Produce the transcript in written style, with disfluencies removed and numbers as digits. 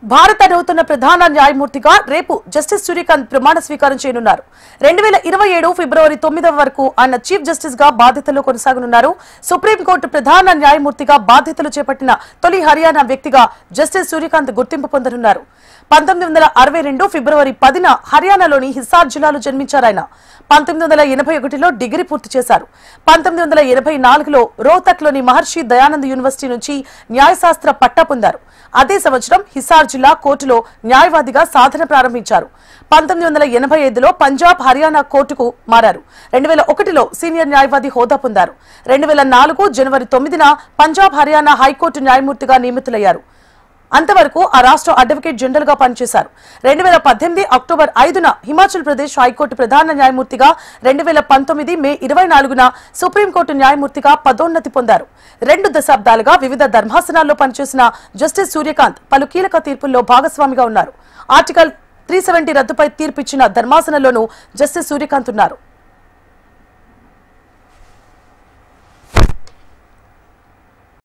భారత నూతన ప్రధాన న్యాయమూర్తిగా రేపు జస్టిస్ సూర్యకాంత్ ప్రమాణ స్వీకారం చేయనున్నారు. 2027 ఫిబ్రవరి 9 వరకు ఆయన చీఫ్ జస్టిస్ గా బాధ్యతలు కొనసాగనున్నారు. సుప్రీంకోర్టు ప్రధాన న్యాయమూర్తిగా బాధ్యతలు చేపట్టిన తొలి హర్యానా వ్యక్తిగా జస్టిస్ సూర్యకాంత్ గుర్తింపు పొందనున్నారు. 1962 ఫిబ్రవరి 10న హర్యానాలోని హిసార్ జిల్లాలో జన్మించారాయన. 1981లో డిగ్రీ పూర్తి చేశారు. 1984లో రోహ్తక్లోని మహర్షి దయానంద్ యూనివర్సిటీ నుంచి న్యాయశాస్త్ర పట్టా పొందారు. అదే సంవత్సరం హిసార్ జిల్లా కోర్టులో న్యాయవాదిగా సాధన ప్రారంభించారు. 1985లో పంజాబ్ హర్యానా కోర్టుకు మారారు. 2001లో సీనియర్ న్యాయవాది హోదా పొందారు. 2004 జనవరి 9న పంజాబ్ హర్యానా హైకోర్టు న్యాయమూర్తిగా నియమితులయ్యారు. అంతవరకు ఆ రాష్ట్ర అడ్వకేట్ జనరల్ గా పనిచేశారు. 2018 అక్టోబర్ 5న హిమాచల్ ప్రదేశ్ హైకోర్టు ప్రధాన న్యాయమూర్తిగా, 2019 మే 24న సుప్రీంకోర్టు న్యాయమూర్తిగా పదోన్నతి పొందారు. 2 దశాబ్దాలుగా వివిధ ధర్మాసనాల్లో పనిచేసిన జస్టిస్ సూర్యకాంత్ పలు కీలక తీర్పుల్లో భాగస్వామిగా ఉన్నారు. ఆర్టికల్ 370 రద్దుపై తీర్పిచ్చిన ధర్మాసనంలోనూ జస్టిస్ సూర్యకాంత్ ఉన్నారు.